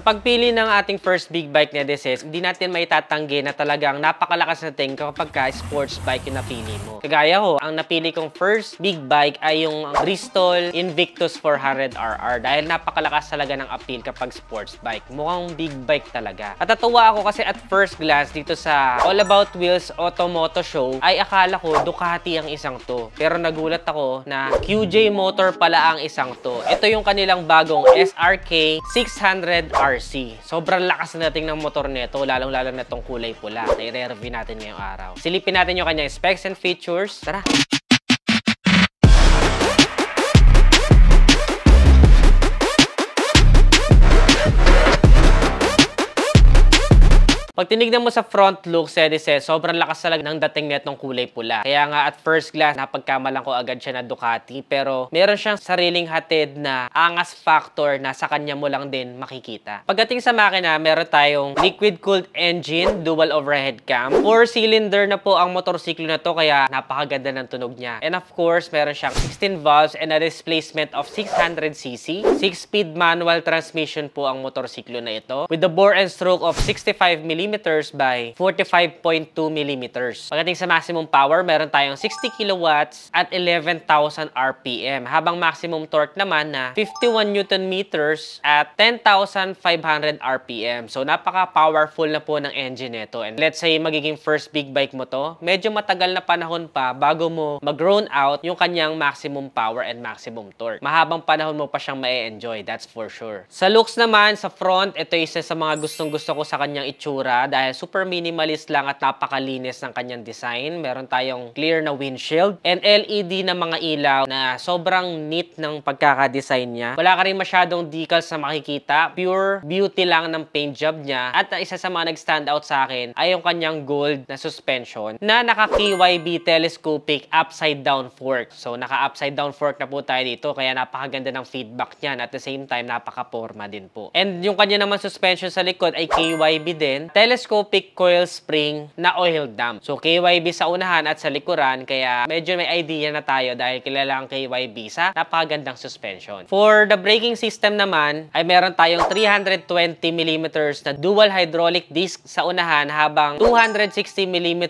pagpili ng ating first big bike na Deces, hindi natin maitatanggi na talagang napakalakas na ting kapag sports bike yung napili mo. Kagaya ko, ang napili kong first big bike ay yung Bristol Invictus 400RR dahil napakalakas talaga ng appeal kapag sports bike. Mukhang big bike talaga. At natuwa ako kasi at first glance dito sa All About Wheels Automoto Show ay akala ko Ducati ang isang to. Pero nagulat ako na QJ Motor pala ang isang to. Ito yung kanilang bagong SRK 600RC. Sobrang lakas na dating ng motor nito, lalong-lalo na itong kulay pula na i-review natin ngayong araw. Silipin natin yung kanyang specs and features. Tara! Pag tinignan mo sa front look, sobrang lakas talaga ng dating netong kulay pula. Kaya nga at first glance, napagkamalan ko agad siya na Ducati. Pero meron siyang sariling hatid na angas factor na sa kanya mo lang din makikita. Pagdating sa makina, meron tayong liquid-cooled engine, dual overhead cam. 4-cylinder na po ang motorsiklo na to, kaya napakaganda ng tunog niya. And of course, meron siyang 16 valves and a displacement of 600cc. 6-speed manual transmission po ang motorsiklo na ito. With the bore and stroke of 65mm by 45.2 mm. Pagdating sa maximum power, meron tayong 60 kilowatts at 11,000 RPM. Habang maximum torque naman na 51 Newton meters at 10,500 RPM. So, napaka-powerful na po ng engine nito. And let's say, magiging first big bike mo to, medyo matagal na panahon pa bago mo mag-round out yung kanyang maximum power and maximum torque. Mahabang panahon mo pa siyang ma-enjoy, that's for sure. Sa looks naman, sa front, ito isa sa mga gustong-gusto ko sa kanyang itsura dahil super minimalist lang at napakalinis ng kanyang design. Meron tayong clear na windshield and LED na mga ilaw na sobrang neat ng pagkakadesign niya. Wala ka rin masyadong decals na makikita. Pure beauty lang ng paint job niya. At isa sa mga nag-stand out sa akin ay yung kanyang gold na suspension na naka-KYB telescopic upside down fork. So naka-upside down fork na po tayo dito kaya napakaganda ng feedback niyan. At the same time, napaka-porma din po. And yung kanya naman suspension sa likod ay KYB din. Telescopic coil spring na oil damp. So, KYB sa unahan at sa likuran, kaya medyo may idea na tayo dahil kilala ang KYB sa napakagandang suspension. For the braking system naman, ay meron tayong 320mm na dual hydraulic disc sa unahan habang 260mm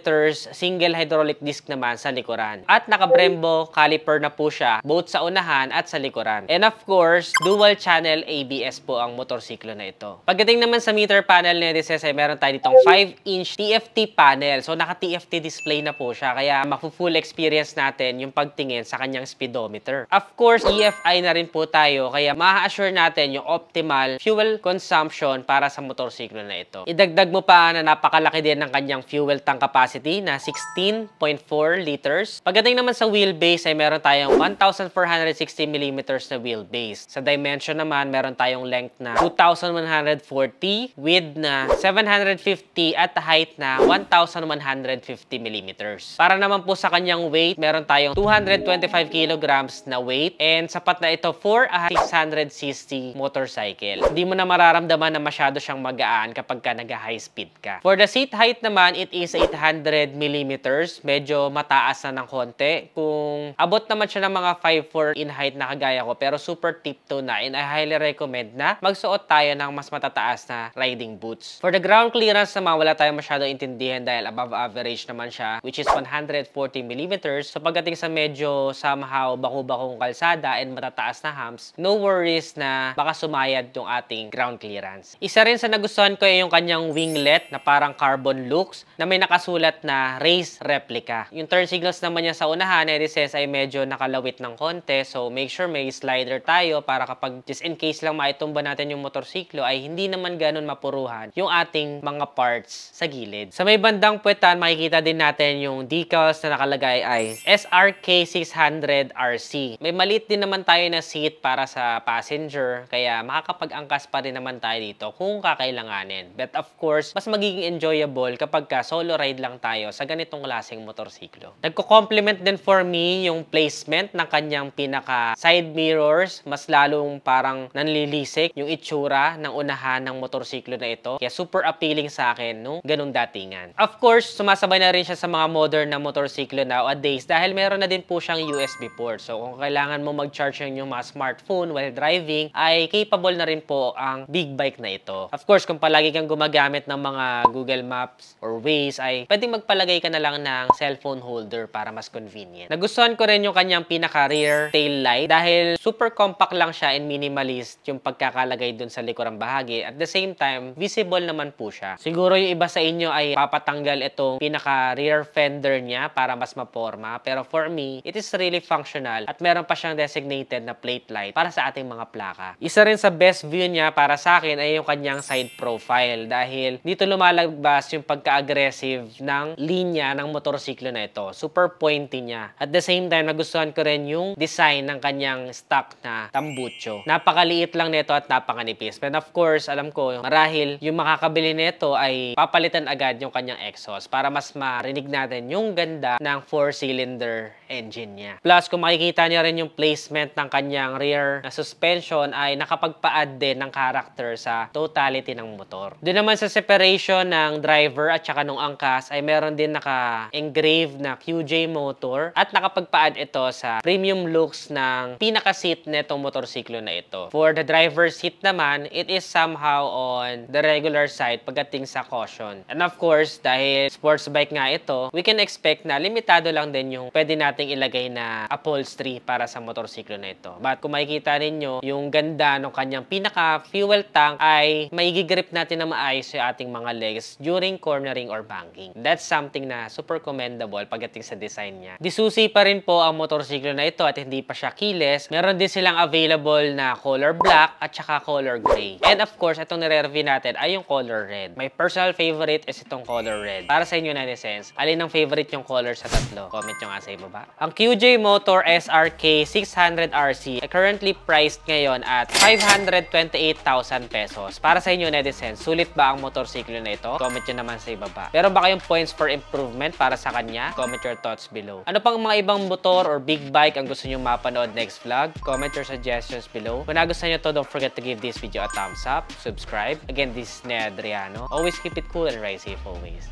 single hydraulic disc naman sa likuran. At naka-Brembo caliper na po siya both sa unahan at sa likuran. And of course, dual channel ABS po ang motorsiklo na ito. Pagdating naman sa meter panel ni Deces ay meron tayo ditong 5-inch TFT panel. So, naka-TFT display na po siya. Kaya, mafu-full experience natin yung pagtingin sa kanyang speedometer. Of course, EFI na rin po tayo. Kaya, ma-assure natin yung optimal fuel consumption para sa motorsiklo na ito. Idagdag mo pa na napakalaki din ng kanyang fuel tank capacity na 16.4 liters. Pagdating naman sa wheelbase ay meron tayong 1,460mm na wheelbase. Sa dimension naman, meron tayong length na 2,140, width na 750 at height na 1,150mm. Para naman po sa kanyang weight, meron tayong 225 kilograms na weight and sapat na ito for a 600cc motorcycle. Hindi mo na mararamdaman na masyado siyang magaan kapag ka nag-high speed ka. For the seat height naman, it is 800mm. Medyo mataas na ng konti. Kung abot naman siya ng mga 5'4" in height na kagaya ko, pero super tiptoe na and I highly recommend na magsuot tayo ng mas matataas na riding boots. For the ground clearance naman, wala tayong masyado intindihan dahil above average naman siya, which is 140mm. So pagdating sa medyo somehow baku-bakong kalsada and matataas na humps, no worries na baka sumayad yung ating ground clearance. Isa rin sa nagustuhan ko ay yung kanyang winglet na parang carbon looks na may nakasulat na race replica. Yung turn signals naman niya sa unahan, ay medyo nakalawit ng konti. So make sure may slider tayo para kapag just in case lang maitumba natin yung motorsiklo ay hindi naman ganun mapuruhan yung ating mga parts sa gilid. Sa may bandang puwetan, makikita din natin yung decals na nakalagay ay SRK 600RC. May maliit din naman tayo na seat para sa passenger, kaya makakapag-angkas pa rin naman tayo dito kung kakailanganin. But of course, mas magiging enjoyable kapag ka solo ride lang tayo sa ganitong klaseng motorsiklo. Nagko-complement din for me yung placement ng kanyang pinaka side mirrors. Mas lalong parang nanlilisik yung itsura ng unahan ng motorsiklo na ito. Kaya super appealing appealing sa akin nung ganung datingan. Of course, sumasabay na rin siya sa mga modern na motorsiklo nowadays dahil meron na din po siyang USB port. So kung kailangan mo mag-charge ng inyong mga smartphone while driving, ay capable na rin po ang big bike na ito. Of course, kung palagi kang gumagamit ng mga Google Maps or Waze, ay pwedeng magpalagay ka na lang ng cellphone holder para mas convenient. Nagustuhan ko rin yung kanyang pinaka-rear tail light dahil super compact lang siya and minimalist yung pagkakalagay dun sa likurang bahagi. At the same time, visible naman po siya. Siguro yung iba sa inyo ay papatanggal itong pinaka-rear fender niya para mas maporma. Pero for me, it is really functional at meron pa siyang designated na plate light para sa ating mga plaka. Isa rin sa best view niya para sa akin ay yung kanyang side profile dahil dito lumalabas yung pagka-aggressive ng linya ng motorsiklo na ito. Super pointy niya. At the same time, nagustuhan ko rin yung design ng kanyang stock na tambucho. Napakaliit lang nito at napakanipis. But of course, alam ko, marahil yung makakabili nito ay papalitan agad yung kanyang exhaust para mas marinig natin yung ganda ng 4-cylinder engine niya. Plus, kung makikita niyo rin yung placement ng kanyang rear na suspension ay nakapagpa-add din ng character sa totality ng motor. Doon naman sa separation ng driver at saka nung angkas ay meron din naka-engrave na QJ motor at nakapagpa-add ito sa premium looks ng pinaka-seat netong motorsiklo na ito. For the driver's seat naman, it is somehow on the regular side pagdating sa cushion. And of course, dahil sports bike nga ito, we can expect na limitado lang din yung pwede nating ilagay na upholstery para sa motorsiklo na ito. But kung makikita ninyo, yung ganda ng kanyang pinaka-fuel tank ay maigigrip natin na maayos yung ating mga legs during cornering or banking. That's something na super commendable pagdating sa design niya. Disusi pa rin po ang motorsiklo na ito at hindi pa siya keyless. Meron din silang available na color black at saka color gray. And of course, itong nire-review natin ay yung color red. My personal favorite is itong color red. Para sa inyo, netizens, alin ang favorite yung color sa tatlo? Comment nyo nga sa ibaba. Ang QJ Motor SRK 600RC ay currently priced ngayon at 528,000 pesos. Para sa inyo, netizens, sulit ba ang motorsiklo na ito? Comment nyo naman sa ibaba. Meron ba kayong points for improvement para sa kanya? Comment your thoughts below. Ano pang mga ibang motor or big bike ang gusto nyo mapanood next vlog? Comment your suggestions below. Kung nagustuhan nyo to, don't forget to give this video a thumbs up, subscribe. Again, this is Ned Adriano. Always keep it cool and ride safe always.